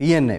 PNA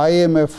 IMF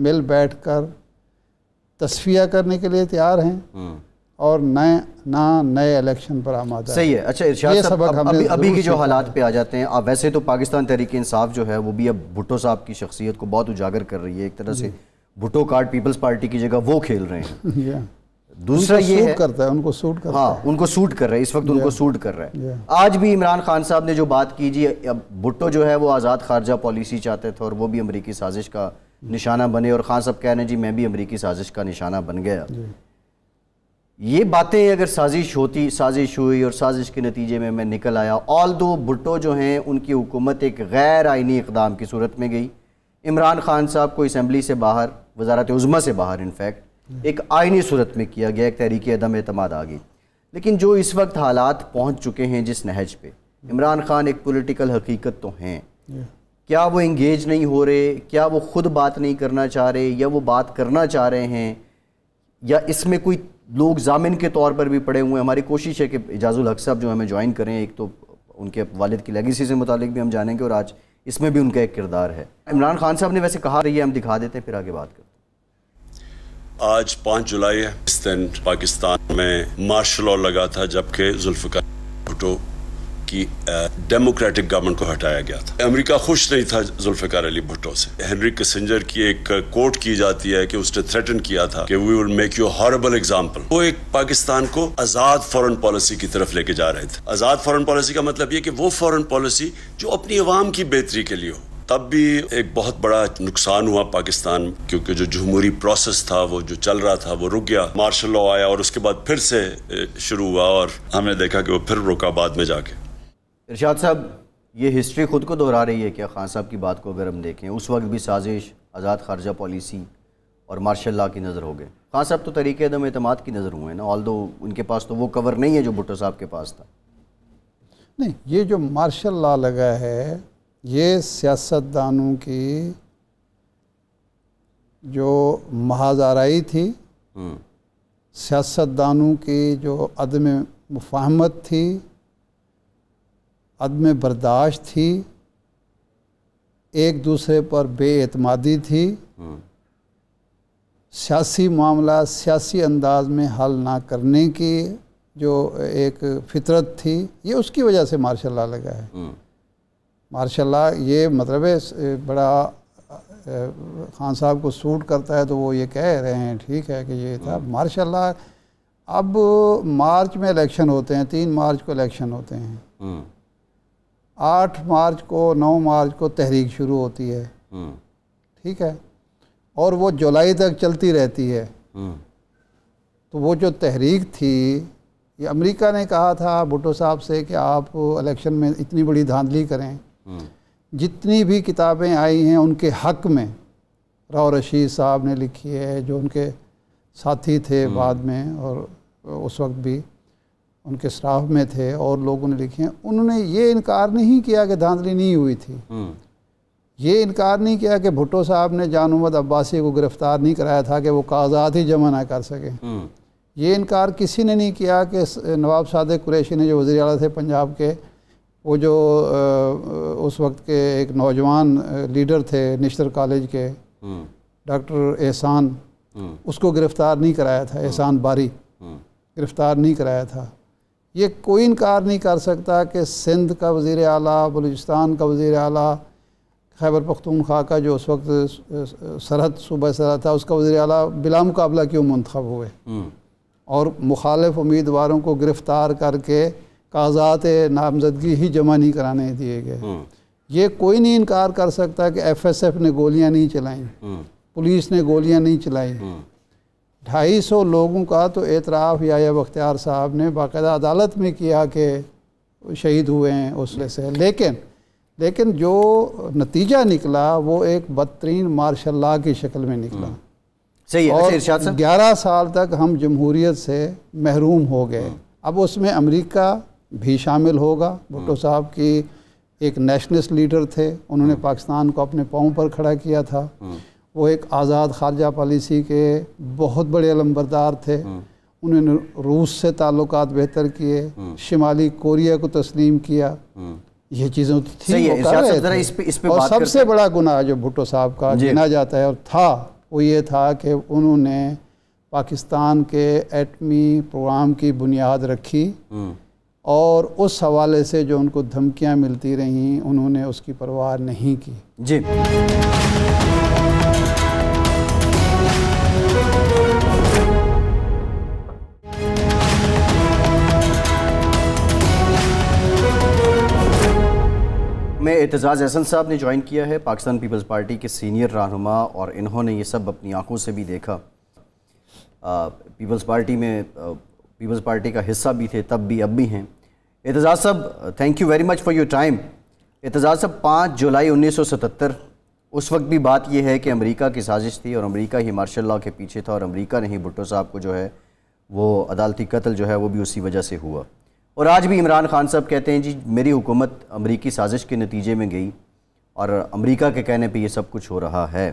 مل بیٹھ کر تصفیہ کرنے کے لیے تیار ہیں اور نئے الیکشن پر آمادہ. صحیح ہے. اچھا ارشاد صاحب, ابھی کی جو حالات پہ آ جاتے ہیں, ویسے تو پاکستان تحریک انصاف جو ہے وہ بھی اب بھٹو صاحب کی شخصیت کو بہت اجاگر کر رہی ہے, ایک طرح سے بھٹو کارڈ پیپلز پارٹی کی جگہ وہ کھیل رہے ہیں. دوسرا یہ ہے ان کو سوٹ کرتا ہے, ہاں ان کو سوٹ کر رہا ہے اس وقت, ان کو سوٹ کر رہا ہے. آج بھی عمران خان صاحب نے جو بات کی, جی اب بھٹو جو ہے وہ آزاد خارجہ پالیسی چاہتے تھے اور وہ بھی امریکی سازش کا نشانہ بنے, اور خان صاحب کہہ رہے ہیں جی میں بھی امریکی سازش کا نشانہ بن گیا. یہ باتیں اگر سازش ہوئی اور سازش کے نتیجے میں نکل آیا, آلدو بھٹو جو ہیں ان کی حکومت ایک غیر آئینی اقدام کی صورت میں گئی, عمران خان صاحب کو اسمبلی سے باہر, وزارت عظمیٰ سے باہر انفیکٹ ایک آئینی صورت میں کیا گیا, ایک تحریک عدم اعتماد آ گئی. لیکن جو اس وقت حالات پہنچ چکے ہیں جس نہج پہ, عمران خان ایک پولیٹیکل حقیقت تو ہیں, کیا وہ انگیج نہیں ہو رہے, کیا وہ خود بات نہیں کرنا چاہ رہے, یا وہ بات کرنا چاہ رہے ہیں, یا اس میں کوئی لوگ ضامن کے طور پر بھی پڑے ہوئے ہیں؟ ہماری کوشش ہے کہ اعجاز الحق صاحب جو ہمیں جوائن کریں, ایک تو ان کے والد کی لیگیسی سے متعلق بھی ہم جانیں گے اور آج اس میں بھی ان کا ایک کردار ہے. عمران خان صاحب نے ویسے کہا رہی ہے, ہم دکھا دیتے ہیں پھر آگے بات کرتے ہیں. آج 5 جولائی ہے. اس دن پاکستان میں مارشل لاء لگا تھا جبکہ ذوالفقار بھٹو کی ڈیموکریٹک گورنمنٹ کو ہٹایا گیا تھا. امریکہ خوش نہیں تھا ذوالفقار علی بھٹو سے. ہنری کسنجر کی ایک کوٹ کی جاتی ہے کہ اس نے تھریٹن کیا تھا کہ we will make you horrible example. وہ ایک پاکستان کو آزاد فورن پالیسی کی طرف لے کے جا رہے تھے. آزاد فورن پالیسی کا مطلب یہ کہ وہ فورن پالیسی جو اپنی عوام کی بہتری کے لیے ہو. تب بھی ایک بہت بڑا نقصان ہوا پاکستان, کیونکہ جو جمہوری پروسیس تھا وہ جو چل رہا تھا وہ رک گیا. مارشل لاء آیا اور اس کے بعد پھر سے شروع ہوا اور ہم نے دیکھا کہ وہ پھر رکا بعد میں جا کے. ارشاد صاحب, یہ ہسٹری خود کو دہرا رہی ہے کیا؟ خان صاحب کی بات کو اگر ہم دیکھیں, اس وقت بھی سازش, آزاد خارجہ پالیسی اور مارشل لاء کی نظر ہو گئے. خان صاحب تو تحریک عدم اعتماد کی نظر ہوئے نا, آلدو ان کے پاس تو وہ کور نہیں ہے جو بھٹو صاحب کے پاس تھا. نہیں, یہ جو مارشل لاء لگا ہے یہ سیاستدانوں کی جو محاذ آرائی تھی, سیاستدانوں کی جو عدم مفاہمت تھی, عدم برداشت تھی, ایک دوسرے پر بے اعتمادی تھی, سیاسی معاملہ سیاسی انداز میں حل نہ کرنے کی جو ایک فطرت تھی, یہ اس کی وجہ سے مارشل لاء لگا ہے. مارشل لاء یہ مطلب ہے بڑا خان صاحب کو سوٹ کرتا ہے تو وہ یہ کہہ رہے ہیں ٹھیک ہے کہ یہ تھا. مارشل لاء اب مارچ میں الیکشن ہوتے ہیں, 3 مارچ کو الیکشن ہوتے ہیں, 8 مارچ کو 9 مارچ کو تحریک شروع ہوتی ہے, ٹھیک ہے, اور وہ جولائی تک چلتی رہتی ہے. تو وہ جو تحریک تھی, یہ امریکہ نے کہا تھا بھٹو صاحب سے کہ آپ الیکشن میں اتنی بڑی دھاندلی کریں. جتنی بھی کتابیں آئی ہیں ان کے حق میں, راؤ رشید صاحب نے لکھی ہے جو ان کے ساتھی تھے بعد میں اور اس وقت بھی ان کے سٹاف میں تھے, اور لوگوں نے لکھی ہیں, انہوں نے یہ انکار نہیں کیا کہ دھاندلی نہیں ہوئی تھی. یہ انکار نہیں کیا کہ بھٹو صاحب نے جان محمد عباسی کو گرفتار نہیں کرایا تھا کہ وہ کاغذات ہی جمع نہ کر سکیں. یہ انکار کسی نے نہیں کیا کہ نواب صادق قریشی نے جو وزیر اعلیٰ تھے پنجاب کے, وہ جو اس وقت کے ایک نوجوان لیڈر تھے نشتر کالج کے, ڈاکٹر احسان, اس کو گرفتار نہیں کرایا تھا. احسان باری گرفتار نہیں کرایا تھا. یہ کوئی انکار نہیں کر سکتا کہ سندھ کا وزیر اعلیٰ, بلوچستان کا وزیر اعلیٰ, خیبر پختونخوا کا جو اس وقت سرحد صوبہ سرحد تھا اس کا وزیر اعلیٰ بلا مقابلہ کیوں منتخب ہوئے, اور مخالف امیدواروں کو گرفتار کر کے کاغذات نامزدگی ہی جمع نہیں کرانے دیے گئے. یہ کوئی نہیں انکار کر سکتا کہ ایف ایس ایف نے گولیاں نہیں چلائیں, پولیس نے گولیاں نہیں چلائیں. 250 لوگوں کا تو اعتراف یحییٰ بختیار صاحب نے باقاعدہ عدالت میں کیا کہ شہید ہوئے ہیں اس سے. لیکن جو نتیجہ نکلا وہ ایک بدترین مارشل لاء کی شکل میں نکلا. اور 11 سال تک ہم جمہوریت سے محروم ہو گئے. اب اس میں امریکہ بھی شامل ہوگا. بھٹو صاحب کی ایک نیشنلسٹ لیڈر تھے, انہوں نے پاکستان کو اپنے پاؤں پر کھڑا کیا تھا. وہ ایک آزاد خارجہ پالیسی کے بہت بڑے علمبردار تھے. انہوں نے روس سے تعلقات بہتر کیے, شمالی کوریا کو تسلیم کیا. یہ چیزیں تھیں وہ کر رہے تھے. اور سب سے بڑا گناہ جو بھٹو صاحب کا گنا جاتا ہے اور تھا وہ یہ تھا کہ انہوں نے پاکستان کے ایٹمی پروگرام کی بنیاد رکھی اور اس حوالے سے جو ان کو دھمکیاں ملتی رہیں انہوں نے اس کی پرواہ نہیں کی. جی میں اعتزاز احسن صاحب نے جوائن کیا ہے، پاکستان پیپلز پارٹی کے سینئر رہنما، اور انہوں نے یہ سب اپنی آنکھوں سے بھی دیکھا. پیپلز پارٹی کا حصہ بھی تھے تب بھی، اب بھی ہیں. اعتزاز صاحب thank you very much for your time. Aitzaz صاحب 5 جولائی 1977 اس وقت بھی بات یہ ہے کہ امریکہ کی سازش تھی اور امریکہ ہی مارشل لاء کے پیچھے تھا، اور امریکہ نے ہی بھٹو صاحب کو جو ہے وہ عدالتی قتل جو ہے وہ بھی اسی وجہ سے ہوا. اور آج بھی عمران خان صاحب کہتے ہیں جی میری حکومت امریکی سازش کے نتیجے میں گئی اور امریکہ کے کہنے پہ یہ سب کچھ ہو رہا ہے.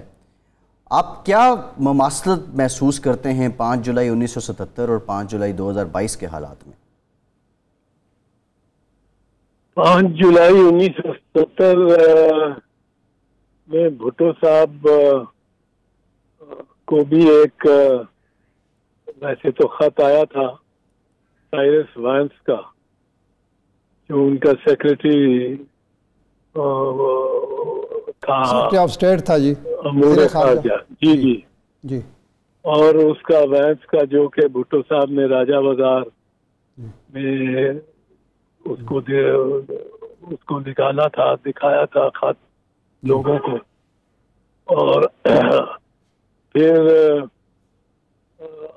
آپ کیا مماثلت محسوس کرتے ہیں 5 جولائی 1977 اور 5 جولائی 2022 کے حالات میں؟ 5 جولائی 1977 میں بھٹو صاحب کو بھی ایک ویسے تو خط آیا تھا سائرس وائنس کا، جو ان کا سیکریٹری تھا، سیکریٹری آف اسٹیٹ تھا جی، امور خارجہ. جی اور اس کا وینس کا جو کہ بھٹو صاحب نے راجہ بازار میں اس کو نکالا تھا، دکھایا تھا خط لوگوں کو. اور پھر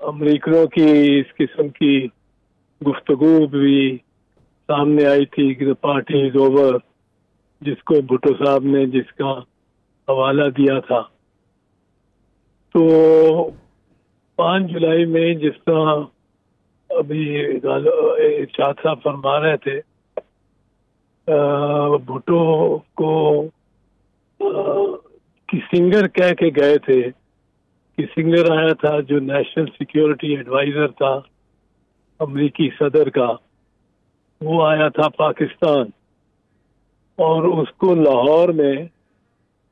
امریکنوں کی اس قسم کی گفتگو بھی سامنے آئی تھی کہ پارٹی از اوور، جس کو بھٹو صاحب نے جس کا حوالہ دیا تھا. تو 5 جولائی میں جس طرح ابھی ارشاد صاحب فرما رہے تھے، بھٹو کو کسنگر کہہ کے گئے تھے. کسنگر آیا تھا جو نیشنل سیکیورٹی ایڈوائزر تھا امریکی صدر کا، وہ آیا تھا پاکستان، اور اس کو لاہور میں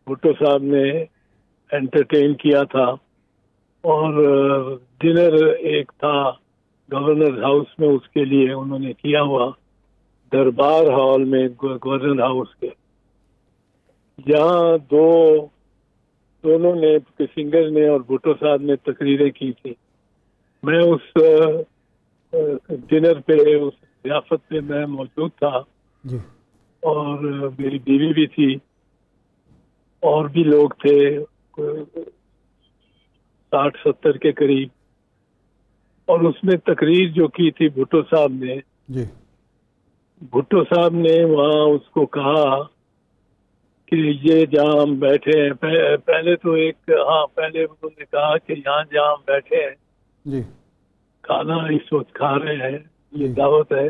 بھٹو صاحب نے انٹرٹین کیا تھا. اور ڈنر ایک تھا گورنر ہاؤس میں، اس کے لیے انہوں نے کیا ہوا دربار ہال میں گورنر ہاؤس کے، جہاں دونوں نے کسنگر نے اور بھٹو صاحب نے تقریریں کی تھی. میں اس ڈنر پہ، اس ضیافت پہ میں موجود تھا، اور میری بیوی بھی تھی، اور بھی لوگ تھے 60-70 کے قریب. اور اس میں تقریر جو کی تھی بھٹو صاحب نے، بھٹو صاحب نے وہاں اس کو کہا کہ یہ جہاں ہم بیٹھے ہیں، پہلے تو پہلے انہوں نے کہا کہ یہاں جہاں ہم بیٹھے ہیں کھانا اس وقت کھا رہے ہیں، یہ دعوت ہے،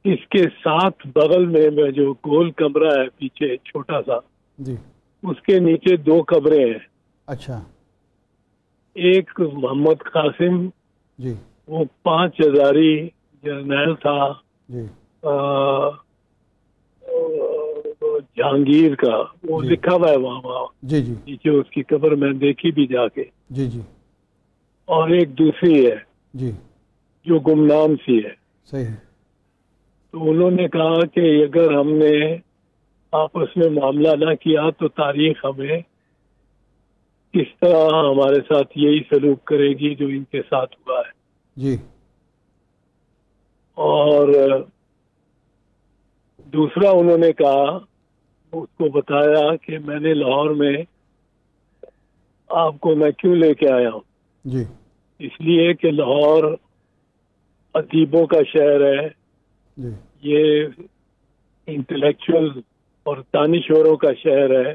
اس کے ساتھ بغل میں جو گول کمرہ ہے پیچھے چھوٹا سا، اس کے نیچے 2 قبریں ہیں. اچھا. ایک محمد قاسم، وہ 5 ہزاری جرنیل تھا جہانگیر کا، وہ لکھا ہوا ہے وہاں نیچے اس کی قبر، میں دیکھی بھی جا کے. اور ایک دوسری ہے جو گمنام سی ہے. صحیح. تو انہوں نے کہا کہ اگر ہم نے آپس میں معاملہ نہ کیا تو تاریخ ہمیں کس طرح ہمارے ساتھ یہی سلوک کرے گی جو ان کے ساتھ ہوا ہے. اور دوسرا انہوں نے کہا، اس کو بتایا کہ میں نے لاہور میں آپ کو میں کیوں لے کے آیا ہوں. اس لیے کہ لاہور ادیبوں کا شہر ہے، یہ انٹلیکچوئل اور دانشوروں کا شہر ہے،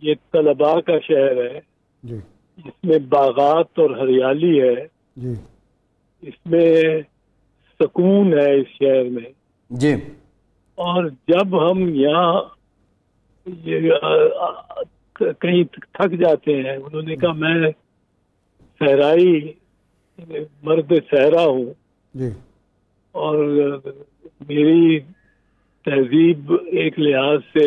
یہ طلباء کا شہر ہے، اس میں باغات اور ہریالی ہے، اس میں سکون ہے اس شہر میں. اور جب ہم یہاں کہیں تھک جاتے ہیں، انہوں نے کہا میں صحرائی مرد صحرا ہوں، اور میری تہذیب ایک لحاظ سے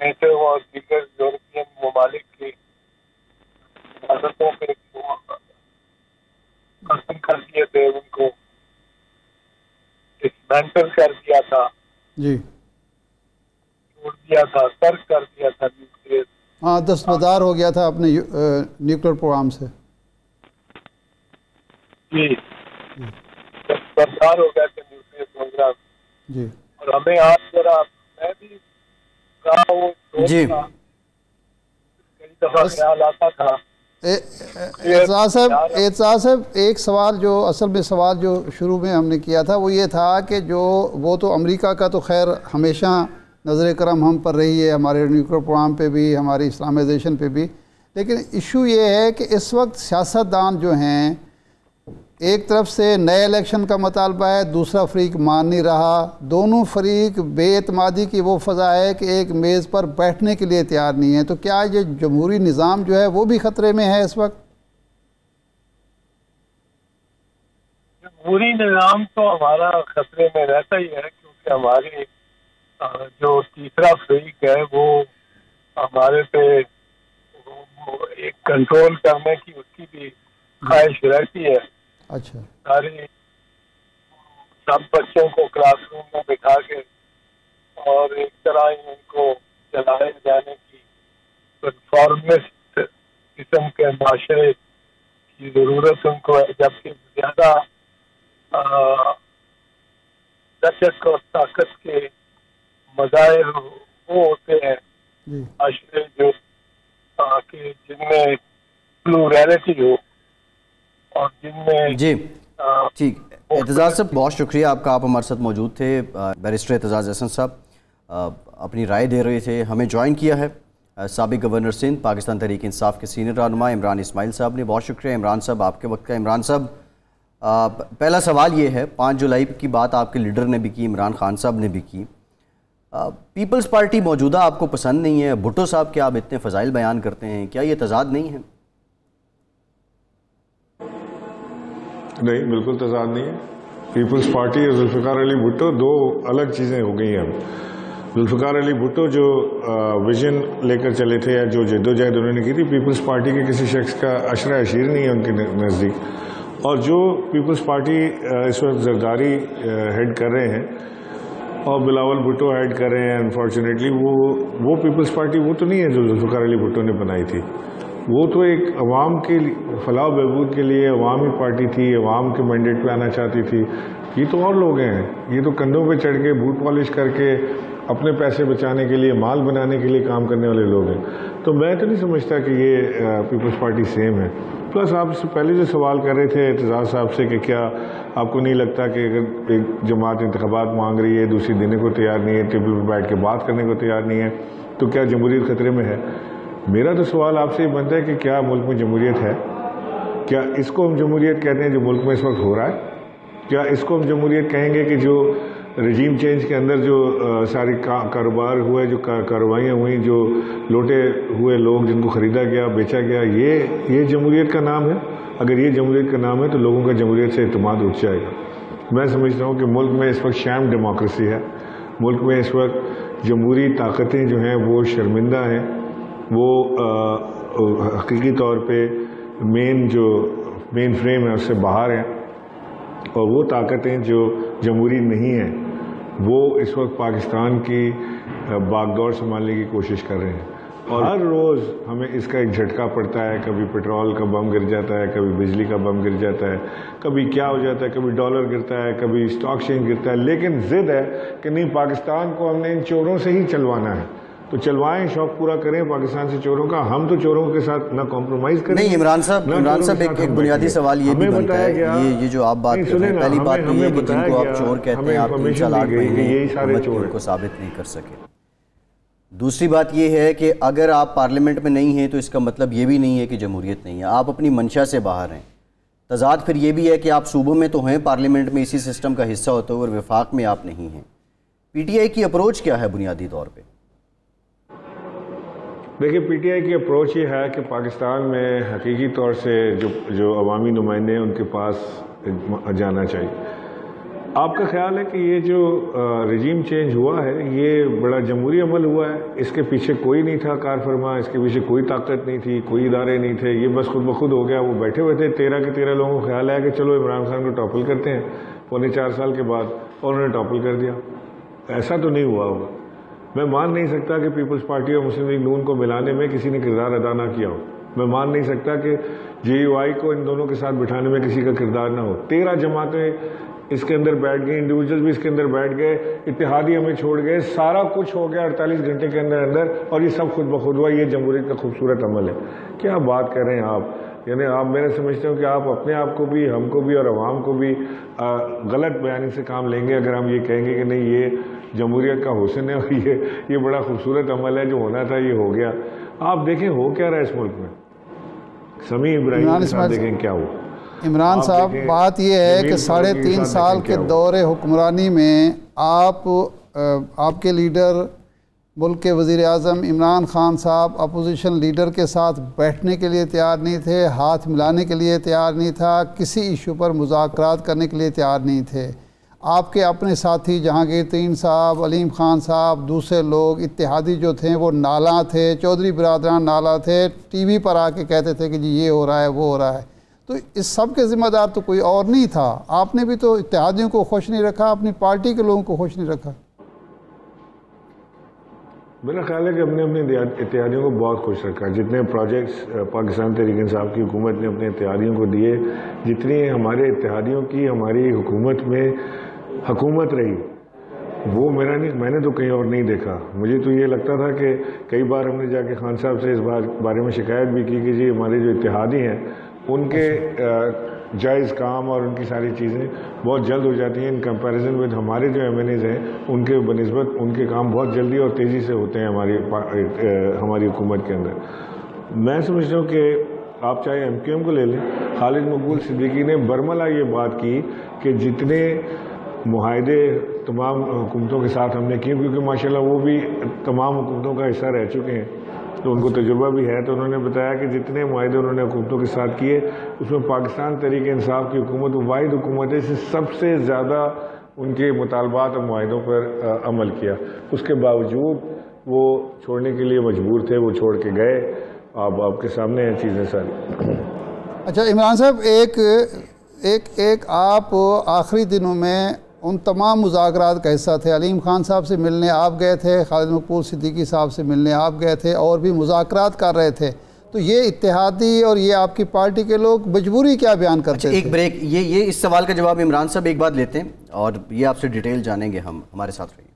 نیٹو اور دیگر یورپین ممالک کی حفاظتوں پہ قسم کر دیے تھے، ان کو ڈسمینٹل کر دیا تھا، جی چھوڑ دیا تھا، ترک کر دیا تھا نیوکلیئر. ہاں، دستبردار ہو گیا تھا اپنے نیوکلیر پروگرام سے. جی دستبردار ہو گیا تھا نیوکلیئر پروگرام. جی اور ہمیں آج ذرا میں بھی کہا وہ جی کئی دفعہ خیال آتا تھا. اعتزاز صاحب ایک سوال جو شروع میں ہم نے کیا تھا وہ یہ تھا کہ جو وہ تو امریکہ کا تو خیر ہمیشہ نظر کرم ہم پر رہی ہے، ہمارے نیوکلیر پروگرام پہ بھی، ہماری اسلامائزیشن پہ بھی، لیکن ایشو یہ ہے کہ اس وقت سیاستدان جو ہیں ایک طرف سے نئے الیکشن کا مطالبہ ہے، دوسرا فریق مان نہیں رہا، دونوں فریق بے اعتمادی کی وہ فضا ہے کہ ایک میز پر بیٹھنے کے لیے تیار نہیں ہے. تو کیا یہ جمہوری نظام جو ہے وہ بھی خطرے میں ہے اس وقت؟ جمہوری نظام تو ہمارا خطرے میں رہتا ہی ہے، کیونکہ ہمارے جو تیسرا فریق ہے وہ ہمارے پہ ایک کنٹرول کرنے کی اس کی بھی خواہش رہتی ہے. اچھا، سارے سب بچوں کو کلاس روم میں بٹھا کے اور ایک طرح ہی ان کو چلائے جانے کی کنفارمسٹ قسم کے معاشرے کی ضرورت ان کو ہے، جبکہ زیادہ دشت اور طاقت کے مظاہر وہ ہوتے ہیں معاشرے جو کہ جن میں پلورلٹی ہو اور جن میں جی ٹھیک. اعتزاز صاحب بہت شکریہ آپ کا، آپ ہمارے ساتھ موجود تھے. بیرسٹر اعتزاز احسن صاحب اپنی رائے دے رہے تھے. ہمیں جوائن کیا ہے سابق گورنر سندھ پاکستان تحریک انصاف کے سینئر رہنما عمران اسماعیل صاحب نے. بہت شکریہ عمران صاحب آپ کے وقت کا. عمران صاحب پہلا سوال یہ ہے، 5 جولائی کی بات آپ کے لیڈر نے بھی کی، عمران خان صاحب نے بھی کی. پیپلز پارٹی موجودہ آپ کو پسند نہیں ہے، بھٹو صاحب کے آپ اتنے فضائل بیان کرتے ہیں، کیا یہ تضاد نہیں ہے؟ نہیں، بالکل تضاد نہیں ہے. پیپلز پارٹی اور ذوالفقار علی بھٹو دو الگ چیزیں ہو گئی ہیں. اب ذوالفقار علی بھٹو جو ویژن لے کر چلے تھے یا جو جدوجہد انہوں نے کی تھی، پیپلز پارٹی کے کسی شخص کا عشرہ عشیر نہیں ہے ان کے نزدیک. اور جو پیپلز پارٹی اس وقت زرداری ہیڈ کر رہے ہیں اور بلاول بھٹو ہیڈ کر رہے ہیں، انفارچونیٹلی وہ پیپلز پارٹی وہ تو نہیں ہے جو ذوالفقار علی بھٹو نے بنائی تھی. وہ تو ایک عوام کے فلاح و بہبود کے لیے عوامی پارٹی تھی، عوام کے مینڈیٹ پہ آنا چاہتی تھی. یہ تو اور لوگ ہیں، یہ تو کندھوں پہ چڑھ کے بوٹ پالش کر کے اپنے پیسے بچانے کے لیے، مال بنانے کے لیے کام کرنے والے لوگ ہیں. تو میں تو نہیں سمجھتا کہ یہ پیپلز پارٹی سیم ہے. پلس آپ سے پہلے جو سوال کر رہے تھے اعتزاز صاحب سے کہ کیا آپ کو نہیں لگتا کہ اگر ایک جماعت انتخابات مانگ رہی ہے، دوسری دینے کو تیار نہیں ہے، ٹیبل پہ بیٹھ کے بات کرنے کو تیار نہیں ہے، تو کیا جمہوریت خطرے میں ہے؟ میرا تو سوال آپ سے یہ بنتا ہے کہ کیا ملک میں جمہوریت ہے؟ کیا اس کو ہم جمہوریت کہتے ہیں جو ملک میں اس وقت ہو رہا ہے؟ کیا اس کو ہم جمہوریت کہیں گے کہ جو رجیم چینج کے اندر جو ساری کاروبار ہوئے، جو کارروائیاں ہوئیں، جو لوٹے ہوئے لوگ جن کو خریدا گیا، بیچا گیا، یہ جمہوریت کا نام ہے؟ اگر یہ جمہوریت کا نام ہے تو لوگوں کا جمہوریت سے اعتماد اٹھ جائے گا. میں سمجھتا ہوں کہ ملک میں اس وقت شام ڈیموکریسی ہے. ملک میں اس وقت جمہوری طاقتیں جو ہیں وہ شرمندہ ہیں، وہ حقیقی طور پہ مین فریم ہے اس سے باہر ہیں، اور وہ طاقتیں جو جمہوری نہیں ہیں وہ اس وقت پاکستان کی باغ دور سنبھالنے کی کوشش کر رہے ہیں. اور ہر روز ہمیں اس کا ایک جھٹکا پڑتا ہے. کبھی پیٹرول کا بم گر جاتا ہے، کبھی بجلی کا بم گر جاتا ہے، کبھی کیا ہو جاتا ہے، کبھی ڈالر گرتا ہے، کبھی اسٹاک چینج گرتا ہے. لیکن ضد ہے کہ نہیں، پاکستان کو ہم نے ان چوروں سے ہی چلوانا ہے. تو چلوائیں، شوق پورا کریں پاکستان سے چوروں کا. ہم تو چوروں کے ساتھ نہ کمپرومائز کریں. نہیں عمران صاحب ایک بنیادی سوال یہ بھی بنتا ہے، یہ جو آپ بات کر رہے ہیں، پہلی بات تو یہ ہے کہ جن کو آپ چور کہتے ہیں آپ 3 سال 8 مہینے حکومت ان کو ثابت نہیں کر سکے. دوسری بات یہ ہے کہ اگر آپ پارلیمنٹ میں نہیں ہیں تو اس کا مطلب یہ بھی نہیں ہے کہ جمہوریت نہیں ہے، آپ اپنی منشا سے باہر ہیں. تضاد پھر یہ بھی ہے کہ آپ صوبوں میں تو ہیں، پارلیمنٹ میں اسی سسٹم کا حصہ ہوتے ہوئے، اور وفاق میں آپ نہیں ہیں. پی ٹی آئی کی اپروچ کیا ہے بنیادی طور پہ؟ دیکھیں، پی ٹی آئی کی اپروچ یہ ہے کہ پاکستان میں حقیقی طور سے جو عوامی نمائندے ہیں ان کے پاس جانا چاہیے. آپ کا خیال ہے کہ یہ جو رجیم چینج ہوا ہے یہ بڑا جمہوری عمل ہوا ہے؟ اس کے پیچھے کوئی نہیں تھا کار فرما، اس کے پیچھے کوئی طاقت نہیں تھی، کوئی ادارے نہیں تھے، یہ بس خود بخود ہو گیا؟ وہ بیٹھے ہوئے تھے 13 کے 13 لوگوں کو خیال آیا کہ چلو عمران خان کو ٹاپل کرتے ہیں 4.25 سال کے بعد، اور انہوں نے ٹاپل کر دیا؟ ایسا تو نہیں ہوا ہوگا۔ میں مان نہیں سکتا کہ پیپلز پارٹی اور مسلم لیگ نون کو ملانے میں کسی نے کردار ادا نہ کیا ہو۔ میں مان نہیں سکتا کہ JUI کو ان دونوں کے ساتھ بٹھانے میں کسی کا کردار نہ ہو۔ 13 جماعتیں اس کے اندر بیٹھ گئی، انڈیویجول بھی اس کے اندر بیٹھ گئے، اتحادی ہمیں چھوڑ گئے، سارا کچھ ہو گیا 48 گھنٹے کے اندر، اور یہ سب خود بخود ہوا۔ یہ جمہوریت کا خوبصورت عمل ہے۔ کیا بات کر رہے ہیں آپ؟ یعنی آپ، میں سمجھتا ہوں کہ آپ اپنے آپ کو بھی، ہم کو بھی اور عوام کو بھی غلط بیانی سے کام لیں گے اگر ہم یہ کہیں گے کہ نہیں یہ جمہوریت کا حسن ہے اور یہ بڑا خوبصورت عمل ہے، جو ہونا تھا یہ ہو گیا۔ آپ دیکھیں ہو کیا رہا ہے اس ملک میں۔ سمیع ابراہیم کے ساتھ دیکھیں کیا ہوا۔ عمران صاحب، بات یہ ہے کہ 3.5 سال کے دور حکمرانی میں آپ کے لیڈر، ملک کے وزیر اعظم عمران خان صاحب اپوزیشن لیڈر کے ساتھ بیٹھنے کے لیے تیار نہیں تھے، ہاتھ ملانے کے لیے تیار نہیں تھا، کسی ایشو پر مذاکرات کرنے کے لیے تیار نہیں تھے۔ آپ کے اپنے ساتھی جہانگیر ترین صاحب، علیم خان صاحب، دوسرے لوگ اتحادی جو تھے وہ نالاں تھے، چودھری برادران نالاں تھے، ٹی وی پر آ کے کہتے تھے کہ جی یہ ہو رہا ہے وہ ہو رہا ہے۔ تو اس سب کے ذمہ دار تو کوئی اور نہیں تھا۔ آپ نے بھی تو اتحادیوں کو خوش نہیں رکھا، اپنی پارٹی کے لوگوں کو خوش نہیں رکھا۔ میرا خیال ہے کہ ہم نے اپنے اتحادیوں کو بہت خوش رکھا۔ جتنے پروجیکٹس پاکستان تحریک انصاف کی حکومت نے اپنے اتحادیوں کو دیے، جتنی ہمارے اتحادیوں کی ہماری حکومت میں حکومت رہی، وہ میں نے تو کہیں اور نہیں دیکھا۔ مجھے تو یہ لگتا تھا کہ کئی بار ہم نے جا کے خان صاحب سے اس بارے میں شکایت بھی کی کہ جی ہمارے جو اتحادی ہیں ان کے جائز کام اور ان کی ساری چیزیں بہت جلد ہو جاتی ہیں ان کمپیریزن ود ہمارے جو MNAs ہیں، ان کے بنسبت ان کے کام بہت جلدی اور تیزی سے ہوتے ہیں ہماری حکومت کے اندر۔ میں سمجھتا ہوں کہ آپ چاہے MQM کو لے لیں، خالد مقبول صدیقی نے برملا یہ بات کی کہ جتنے معاہدے تمام حکومتوں کے ساتھ ہم نے کیے، کیونکہ ماشاءاللہ وہ بھی تمام حکومتوں کا حصہ رہ چکے ہیں تو ان کو تجربہ بھی ہے، تو انہوں نے بتایا کہ جتنے معاہدے انہوں نے حکومتوں کے ساتھ کیے اس میں پاکستان تحریک انصاف کی حکومت واحد حکومت ہے جس سب سے زیادہ ان کے مطالبات اور معاہدوں پر عمل کیا۔ اس کے باوجود وہ چھوڑنے کے لیے مجبور تھے، وہ چھوڑ کے گئے۔ آپ کے سامنے ہیں چیزیں ساری۔ اچھا عمران صاحب، ایک آپ آخری دنوں میں ان تمام مذاکرات کا حصہ تھے۔ علیم خان صاحب سے ملنے آپ گئے تھے، خالد مقبول صدیقی صاحب سے ملنے آپ گئے تھے، اور بھی مذاکرات کر رہے تھے۔ تو یہ اتحادی اور یہ آپ کی پارٹی کے لوگ مجبوری کیا بیان کرتے تھے؟ ایک بریک، یہ اس سوال کا جواب عمران صاحب ایک بات لیتے ہیں اور یہ آپ سے ڈیٹیل جانیں گے ہم، ہمارے ساتھ رہیے۔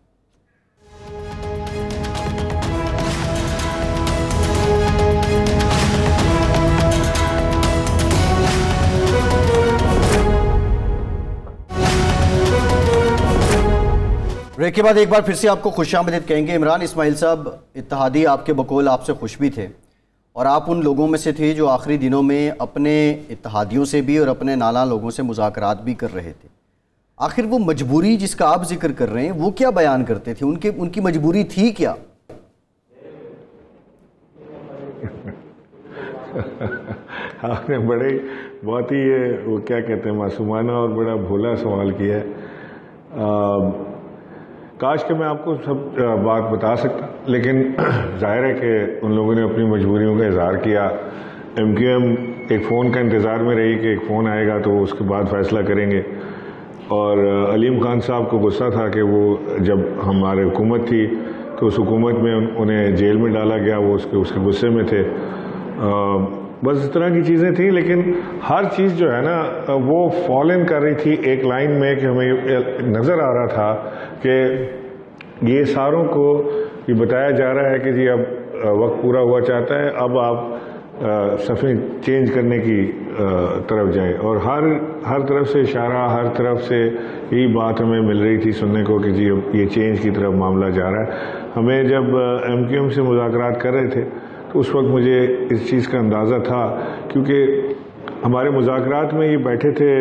بریک کے بعد ایک بار پھر سے آپ کو خوش آمدید کہیں گے۔ عمران اسماعیل صاحب، اتحادی آپ کے بقول آپ سے خوش بھی تھے اور آپ ان لوگوں میں سے تھے جو آخری دنوں میں اپنے اتحادیوں سے بھی اور اپنے نالاں لوگوں سے مذاکرات بھی کر رہے تھے۔ آخر وہ مجبوری جس کا آپ ذکر کر رہے ہیں وہ کیا بیان کرتے تھے؟ ان کی مجبوری تھی کیا؟ آپ نے بہت ہی وہ کیا کہتے ہیں معصومانہ اور بڑا بھولا سوال کیا ہے۔ کاش کہ میں آپ کو سب بات بتا سکتا، لیکن ظاہر ہے کہ ان لوگوں نے اپنی مجبوریوں کا اظہار کیا۔ MQM ایک فون کا انتظار میں رہی کہ ایک فون آئے گا تو اس کے بعد فیصلہ کریں گے، اور علیم خان صاحب کو غصہ تھا کہ وہ جب ہمارے حکومت تھی تو اس حکومت میں انہیں جیل میں ڈالا گیا، وہ اس کے غصے میں تھے۔ بس اس طرح کی چیزیں تھیں، لیکن ہر چیز جو ہے نا وہ فالن کر رہی تھی ایک لائن میں کہ ہمیں نظر آ رہا تھا کہ یہ ساروں کو یہ بتایا جا رہا ہے کہ جی اب وقت پورا ہوا چاہتا ہے، اب آپ صفیں چینج کرنے کی طرف جائیں، اور ہر طرف سے اشارہ، ہر طرف سے یہی بات ہمیں مل رہی تھی سننے کو کہ جی اب یہ چینج کی طرف معاملہ جا رہا ہے۔ ہمیں جب MQM سے مذاکرات کر رہے تھے تو اس وقت مجھے اس چیز کا اندازہ تھا، کیونکہ ہمارے مذاکرات میں یہ بیٹھے تھے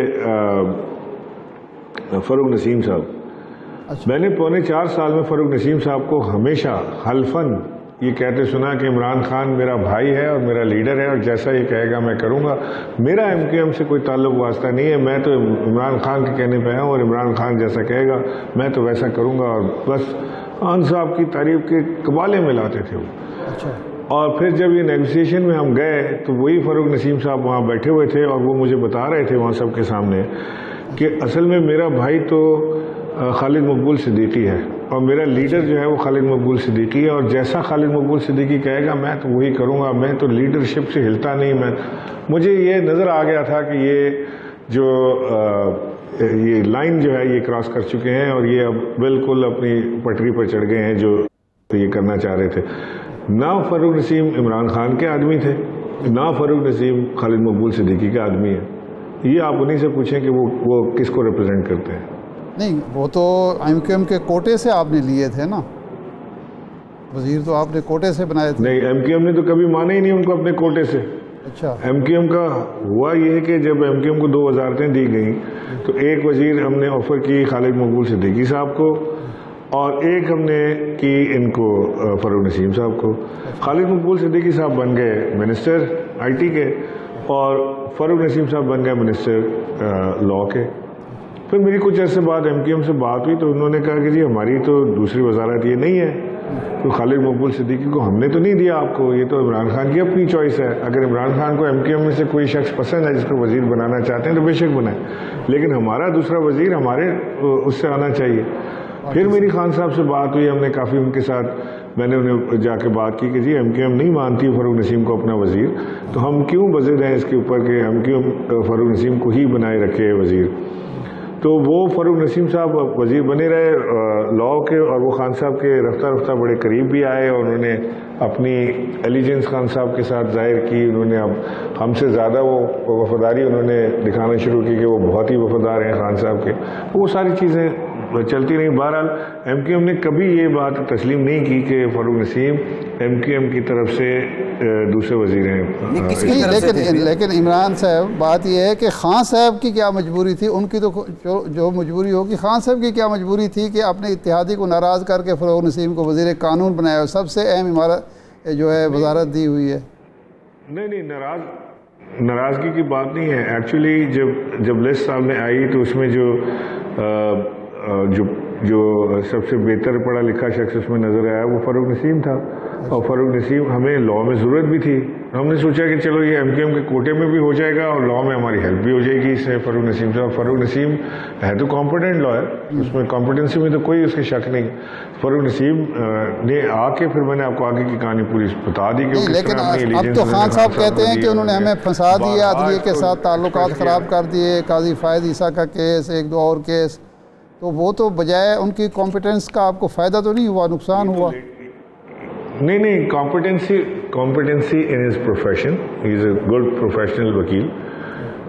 فاروق نسیم صاحب۔ میں نے 4.25 سال میں فاروق نسیم صاحب کو ہمیشہ حلفاً یہ کہتے سنا کہ عمران خان میرا بھائی ہے اور میرا لیڈر ہے اور جیسا یہ کہے گا میں کروں گا. میرا MQM سے کوئی تعلق واسطہ نہیں ہے. میں تو عمران خان کے کہنے پہ آیا ہوں اور عمران خان جیسا کہے گا میں تو ویسا کروں گا. اور بس خان صاحب کی تعریف کے قبالے میں لاتے تھے وہ. اور پھر جب یہ نیگوسیشن میں ہم گئے تو وہی فاروق نسیم صاحب وہاں بیٹھے ہوئے تھے اور وہ مجھے بتا رہے تھے وہاں سب کے سامنے کہ اصل میں میرا بھائی تو خالد مقبول صدیقی ہے اور میرا لیڈر جو ہے وہ خالد مقبول صدیقی ہے اور جیسا خالد مقبول صدیقی کہے گا میں تو وہی کروں گا. میں تو لیڈرشپ سے ہلتا نہیں. مجھے یہ نظر آ گیا تھا کہ یہ جو یہ لائن جو ہے یہ کراس کر چکے ہیں اور یہ اب بالکل اپنی پٹری پر چڑھ گئے ہیں جو یہ کرنا چاہ رہے تھے. نہ فاروق نسیم عمران خان کے آدمی تھے نہ فاروق نسیم خالد مقبول صدیقی کے آدمی ہے. یہ آپ انہیں سے پوچھیں کہ وہ کس کو ریپرزینٹ کرتے ہیں. نہیں وہ تو MQM کے کوٹے سے آپ نے لیے تھے نا, وزیر تو آپ نے کوٹے سے بنائے تھے. نہیں MQM نے تو کبھی مانا ہی نہیں ان کو اپنے کوٹے سے. اچھا MQM کا ہوا یہ کہ جب MQM کو 2 وزارتیں دی گئیں تو ایک وزیر ہم نے آفر کی خالد مقبول صدیقی صاحب کو اور ایک ہم نے کی ان کو فاروق نسیم صاحب کو. خالد مقبول صدیقی صاحب بن گئے منسٹر IT کے اور فاروق نسیم صاحب بن گئے منسٹر لاء کے. پھر میری کچھ عرصے بعد MQM سے بات ہوئی تو انہوں نے کہا کہ جی ہماری تو دوسری وزارت یہ نہیں ہے. تو خالد مقبول صدیقی کو ہم نے تو نہیں دیا آپ کو, یہ تو عمران خان کی اپنی چوائس ہے. اگر عمران خان کو MQM میں سے کوئی شخص پسند ہے جس کو وزیر بنانا چاہتے ہیں تو بے شک بنائیں, لیکن ہمارا دوسرا وزیر ہمارے اس سے آنا چاہیے. پھر میری خان صاحب سے بات ہوئی, ہم نے کافی ان کے ساتھ میں نے انہیں جا کے بات کی کہ جی MQM نہیں مانتی فاروق نسیم کو اپنا وزیر, تو ہم کیوں بزد ہیں اس کے اوپر کہ MQM فاروق نسیم کو ہی بنائے رکھے وزیر. تو وہ فاروق نسیم صاحب وزیر بنے رہے لاء کے اور وہ خان صاحب کے رفتہ رفتہ بڑے قریب بھی آئے اور انہوں نے اپنی ایلیجنس خان صاحب کے ساتھ ظاہر کی. انہوں نے اب ہم سے زیادہ وہ وفاداری انہوں نے دکھانا شروع کی کہ وہ بہت ہی وفادار ہیں خان صاحب کے. وہ ساری چیزیں چلتی رہی. بہرحال MQM نے کبھی یہ بات تسلیم نہیں کی کہ فاروق نسیم MQM کی طرف سے دوسرے وزیر ہیں. لیکن عمران صاحب بات یہ ہے کہ خان صاحب کی کیا مجبوری تھی, ان کی تو جو مجبوری ہوگی, خان صاحب کی کیا مجبوری تھی کہ اپنے اتحادی کو ناراض کر کے فاروق نسیم کو وزیر قانون بنایا, سب سے اہم عمارت جو ہے وزارت دی ہوئی ہے. نہیں ناراضگی کی بات نہیں ہے. ایکچولی جب لسٹ سامنے آئی تو اس میں جو سب سے بہتر پڑھا لکھا شخص اس میں نظر آیا وہ فاروق نسیم تھا. اور فاروق نسیم ہمیں لاء میں ضرورت بھی تھی. ہم نے سوچا کہ چلو یہ MQM کے کوٹے میں بھی ہو جائے گا اور لاء میں ہماری ہیلپ بھی ہو جائے گی اس سے. فاروق نسیم صاحب, فاروق نسیم ہے تو کمپیٹنٹ لائر, اس میں کمپیٹنسی میں تو کوئی اس کے شک نہیں. فاروق نسیم نے آ کے پھر میں نے آپ کو آگے کی کہانی پوری بتا دی. لیکن اب تو خان صاحب کہتے ہیں کہ انہوں نے ہمیں پھنسا دیا, عدلیہ کے ساتھ تعلقات خراب کر دیے, قاضی فائد عیسیٰ کا کیس, ایک دو اور کیس, تو وہ تو بجائے ان کی کمپیٹنس کا آپ کو فائدہ تو نہیں ہوا, نقصان ہوا. نہیں competency in his profession, he is a good professional وکیل.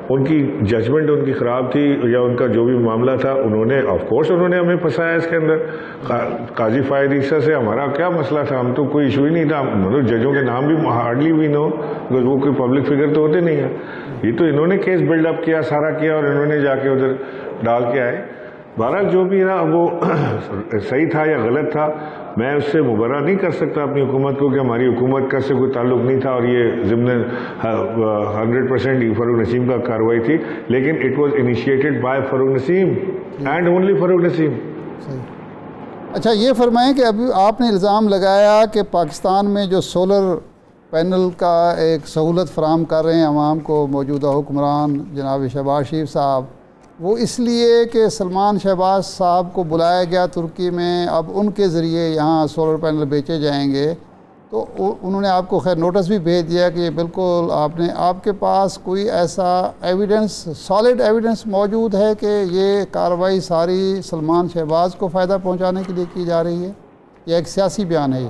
ان کی ججمنٹ ان کی خراب تھی یا ان کا جو بھی معاملہ تھا انہوں نے آف کورس انہوں نے ہمیں پھنسایا اس کے اندر. قاضی فائد عیسیٰ سے ہمارا کیا مسئلہ تھا, ہم تو کوئی ایشو ہی نہیں تھا. مطلب ججوں کے نام بھی ہارڈلی بھی نو, بکاز وہ کوئی پبلک فگر تو ہوتے نہیں ہیں. یہ تو انہوں نے کیس بلڈ اپ کیا, سارا کیا اور انہوں نے جا کے ادھر ڈال کے آئے. بہرحال جو بھی رہا وہ صحیح تھا یا غلط تھا, میں اس سے مبرہ نہیں کر سکتا اپنی حکومت کو کہ ہماری حکومت کا سے کوئی تعلق نہیں تھا اور یہ ضمن 100% فاروق نسیم کا کارروائی تھی. لیکن it was initiated by Farooq Naseem and only Farooq Naseem. اچھا یہ فرمائیں کہ ابھی آپ نے الزام لگایا کہ پاکستان میں جو سولر پینل کا ایک سہولت فراہم کر رہے ہیں عوام کو موجودہ حکمران جناب شہباز شریف صاحب, وہ اس لیے کہ سلمان شہباز صاحب کو بلایا گیا ترکی میں, اب ان کے ذریعے یہاں سولر پینل بیچے جائیں گے. تو انہوں نے آپ کو خیر نوٹس بھی بھیج دیا کہ یہ بالکل آپ کے پاس کوئی ایسا ایویڈنس, سالڈ ایویڈنس موجود ہے کہ یہ کارروائی ساری سلمان شہباز کو فائدہ پہنچانے کے لیے کی جا رہی ہے یا ایک سیاسی بیان ہے یہ؟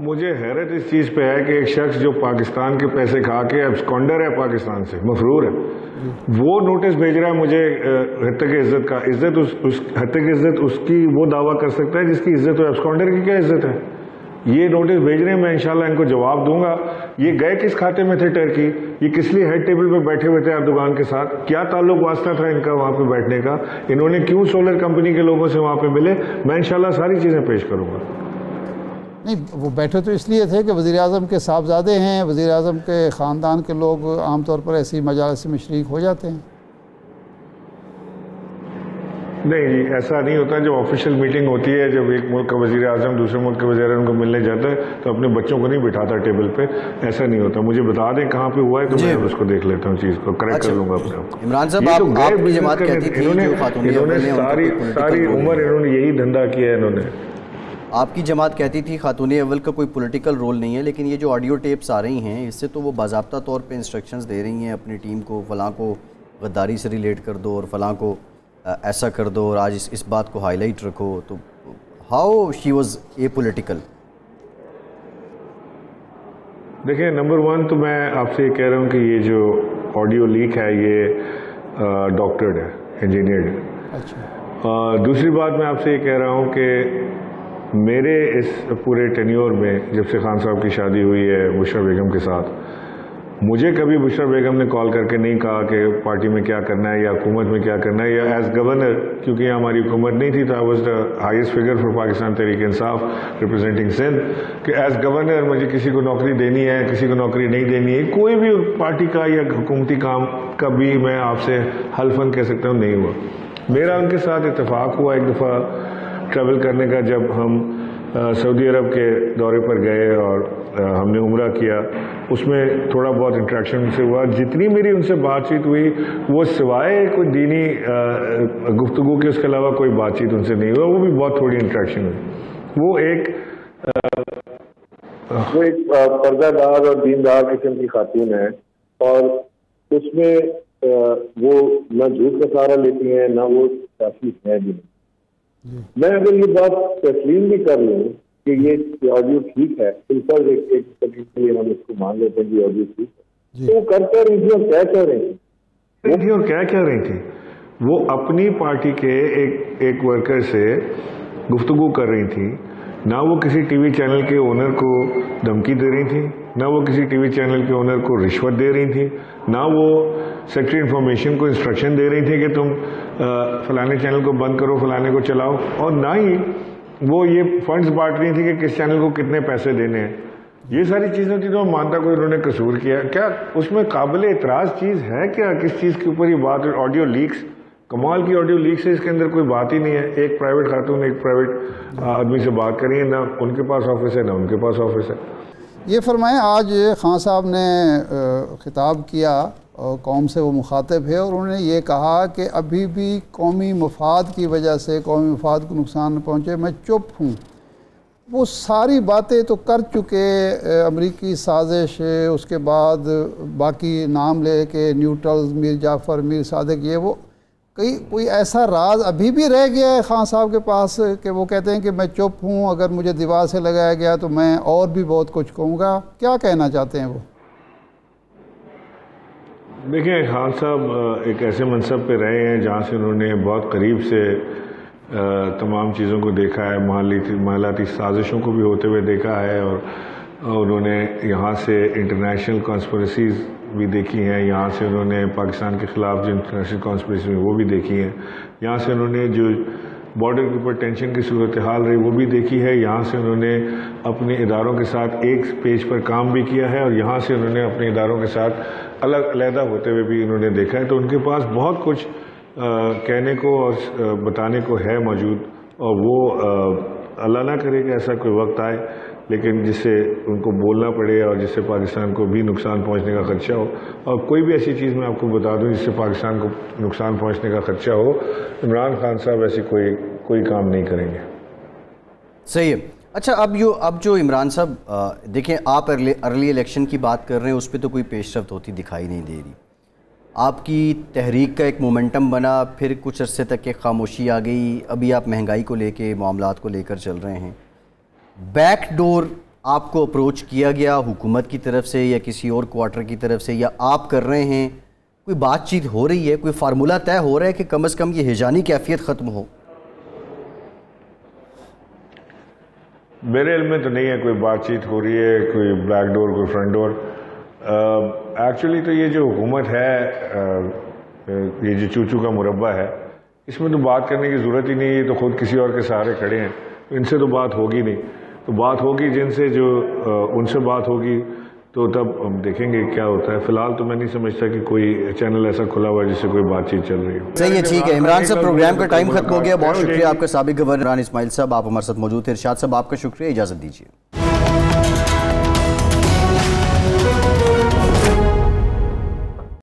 مجھے حیرت اس چیز پہ ہے کہ ایک شخص جو پاکستان کے پیسے کھا کے ابسکونڈر ہے, پاکستان سے مفرور ہے, وہ نوٹس بھیج رہا ہے مجھے حتیٰ کہ عزت کا. حتیٰ کہ عزت اس کی وہ دعویٰ کر سکتا ہے جس کی عزت ہو, ابسکونڈر کی کیا عزت ہے. یہ نوٹس بھیج رہے ہیں, میں انشاءاللہ ان کو جواب دوں گا. یہ گئے کس کھاتے میں تھے ٹرکی, یہ کس لیے ہیڈ ٹیبل پہ بیٹھے ہوئے تھے اردوغان کے ساتھ, کیا تعلق واسطہ تھا ان کا وہاں پہ بیٹھنے کا, انہوں نے کیوں سولر کمپنی کے لوگوں سے وہاں پہ ملے, میں انشاءاللہ ساری چیزیں پیش کروں گا. نہیں وہ بیٹھے تو اس لیے تھے کہ وزیر اعظم کے صاحبزادے ہیں، وزیر اعظم کے خاندان کے لوگ عام طور پر ایسی مجالس میں شریک ہو جاتے ہیں۔ نہیں جی ایسا نہیں ہوتا، جب آفیشیل میٹنگ ہوتی ہے، جب ایک ملک کا وزیر اعظم دوسرے ملک کے وزیر اعظم کو ملنے جاتا ہے تو اپنے بچوں کو نہیں بٹھاتا ٹیبل پہ، ایسا نہیں ہوتا۔ مجھے بتا دیں کہاں پہ ہوا ہے تو میں اس کو دیکھ لیتا ہوں، چیز کو کریکٹ کر لوں گا اپنے آپ کو۔ عمران صاحب آپ کی جماعت کہتی تھی جو خاتون انہوں نے ساری عمر انہوں نے یہی دھندا کیا ہے، انہوں نے آپ کی جماعت کہتی تھی خاتون اول کا کوئی پولیٹیکل رول نہیں ہے، لیکن یہ جو آڈیو ٹیپس آ رہی ہیں اس سے تو وہ باضابطہ طور پہ انسٹرکشنز دے رہی ہیں اپنی ٹیم کو، فلاں کو غداری سے ریلیٹ کر دو اور فلاں کو ایسا کر دو اور آج اس بات کو ہائی لائٹ رکھو، تو how she was a political? دیکھیں نمبر 1 تو میں آپ سے یہ کہہ رہا ہوں کہ یہ جو آڈیو لیک ہے یہ ڈاکٹرڈ ہے، انجینئرڈ ہے۔ اچھا دوسری بات میں آپ سے یہ کہہ رہا ہوں کہ میرے اس پورے ٹینیور میں جب سے خان صاحب کی شادی ہوئی ہے بشرا بیگم کے ساتھ، مجھے کبھی بشرا بیگم نے کال کر کے نہیں کہا کہ پارٹی میں کیا کرنا ہے یا حکومت میں کیا کرنا ہے، یا ایز گورنر، کیونکہ یہاں ہماری حکومت نہیں تھی تو I was the highest figure for Pakistan Tehreek Insaf representing Sindh, کہ ایز گورنر مجھے کسی کو نوکری دینی ہے، کسی کو نوکری نہیں دینی ہے، کوئی بھی پارٹی کا یا حکومتی کام کبھی میں آپ سے حلفاً کہہ سکتا ہوں نہیں ہوا۔ میرا ان کے ساتھ اتفاق ہوا ایک دفعہ ٹریول کرنے کا، جب ہم سعودی عرب کے دورے پر گئے اور ہم نے عمرہ کیا، اس میں تھوڑا بہت انٹریکشن ان سے ہوا۔ جتنی میری ان سے بات چیت ہوئی وہ سوائے کوئی دینی گفتگو کے اس کے علاوہ کوئی بات چیت ان سے نہیں ہوا، وہ بھی بہت تھوڑی انٹریکشن ہوئی۔ وہ ایک پردہ دار اور دیندار قسم کی خاتون ہے، اور اس میں وہ نہ جھوٹ کا سہارا لیتی ہیں نہ وہ سیاسی ہے بھی۔ میں اگر یہ بات تسلیم بھی کر لوں کہ یہ آڈیو ٹھیک ہے، سمپل ایک سیکنڈ کے لیے ہم اس کو مان لیتے ہیں کہ آڈیو ٹھیک ہے، تو وہ کر کیا رہی تھی اور کیا کہہ رہی تھی اور کیا کہہ رہی تھی؟ وہ اپنی پارٹی کے ایک ورکر سے گفتگو کر رہی تھی، نہ وہ کسی ٹی وی چینل کے اونر کو دھمکی دے رہی تھی، نہ وہ کسی ٹی وی چینل کے اونر کو رشوت دے رہی تھی، نہ وہ سیکرٹری انفارمیشن کو انسٹرکشن دے رہی تھی کہ تم فلانے چینل کو بند کرو، فلانے کو چلاؤ، اور نہ ہی وہ یہ فنڈز بانٹ رہی تھی کہ کس چینل کو کتنے پیسے دینے ہیں۔ یہ ساری چیزیں تھی تو مانتا کوئی انہوں نے قصور کیا، کیا اس میں قابل اعتراض چیز ہے؟ کیا کس چیز کے اوپر یہ بات؟ آڈیو لیکس، کمال کی آڈیو لیکس ہے، اس کے اندر کوئی بات ہی نہیں ہے۔ ایک پرائیویٹ خاتون ایک پرائیویٹ آدمی سے بات کر رہی ہے، نہ ان کے پاس آفس ہے نہ ان کے پاس آفس ہے۔ یہ فرمائیں، آج خان صاحب نے خطاب کیا اور قوم سے وہ مخاطب ہے، اور انہوں نے یہ کہا کہ ابھی بھی قومی مفاد کی وجہ سے قومی مفاد کو نقصان نہ پہنچے، میں چپ ہوں۔ وہ ساری باتیں تو کر چکے، امریکی سازش، اس کے بعد باقی نام لے کے نیوٹرلز، میر جعفر، میر صادق، یہ وہ کوئی ایسا راز ابھی بھی رہ گیا ہے خان صاحب کے پاس کہ وہ کہتے ہیں کہ میں چپ ہوں، اگر مجھے دیوار سے لگایا گیا تو میں اور بھی بہت کچھ کہوں گا؟ کیا کہنا چاہتے ہیں وہ؟ دیکھیں خان صاحب ایک ایسے منصب پہ رہے ہیں جہاں سے انہوں نے بہت قریب سے تمام چیزوں کو دیکھا ہے، محلاتی سازشوں کو بھی ہوتے ہوئے دیکھا ہے، اور انہوں نے یہاں سے انٹرنیشنل کانسپریسیز بھی دیکھی ہیں، یہاں سے انہوں نے پاکستان کے خلاف جو انٹرنیشنل کانسپریسی وہ بھی دیکھی ہیں، یہاں سے انہوں نے جو بارڈر کے اوپر ٹینشن کی صورتحال رہی وہ بھی دیکھی ہے، یہاں سے انہوں نے اپنے اداروں کے ساتھ ایک پیج پر کام بھی کیا ہے، اور یہاں سے انہوں نے اپنے اداروں کے ساتھ الگ علیحدہ ہوتے ہوئے بھی انہوں نے دیکھا ہے۔ تو ان کے پاس بہت کچھ کہنے کو اور بتانے کو ہے موجود، اور وہ اللہ نہ کرے کہ ایسا کوئی وقت آئے لیکن جس سے ان کو بولنا پڑے اور جس سے پاکستان کو بھی نقصان پہنچنے کا خدشہ ہو۔ اور کوئی بھی ایسی چیز میں آپ کو بتا دوں جس سے پاکستان کو نقصان پہنچنے کا خدشہ ہو، عمران خان صاحب ایسی کوئی کام نہیں کریں گے۔ صحیح ہے۔ اچھا اب جو عمران صاحب دیکھیں، آپ ارلی الیکشن کی بات کر رہے ہیں، اس پہ تو کوئی پیش رفت ہوتی دکھائی نہیں دے رہی۔ آپ کی تحریک کا ایک مومنٹم بنا، پھر کچھ عرصے تک ایک خاموشی آ گئی، ابھی آپ مہنگائی کو لے کے، معاملات کو لے کر چل رہے ہیں۔ بیک ڈور آپ کو اپروچ کیا گیا حکومت کی طرف سے یا کسی اور کوارٹر کی طرف سے، یا آپ کر رہے ہیں؟ کوئی بات چیت ہو رہی ہے، کوئی فارمولہ طے ہو رہا ہے کہ کم از کم یہ ہجانی کیفیت ختم ہو؟ میرے علم میں تو نہیں ہے کوئی بات چیت ہو رہی ہے، کوئی بیک ڈور، کوئی فرنٹ ڈور۔ ایکچولی تو یہ جو حکومت ہے، یہ جو چوچو کا مربع ہے، اس میں تو بات کرنے کی ضرورت ہی نہیں ہے، تو خود کسی اور کے سہارے کھڑے ہیں، ان سے تو بات ہوگی نہیں۔ تو بات ہوگی جن سے جو ان سے بات ہوگی تو تب ہم دیکھیں گے کیا ہوتا ہے. فی الحال تو میں نہیں سمجھتا کہ کوئی چینل ایسا کھلا ہوا ہے جس سے کوئی بات چیت چل رہی ہو. صحیح ہے, ٹھیک ہے. عمران صاحب پروگرام کا ٹائم ختم ہو گیا. بہت شکریہ آپ کا سابق گورنر عمران اسماعیل صاحب. آپ ہمارے ساتھ موجود تھے. ارشاد صاحب آپ کا شکریہ, اجازت دیجیے.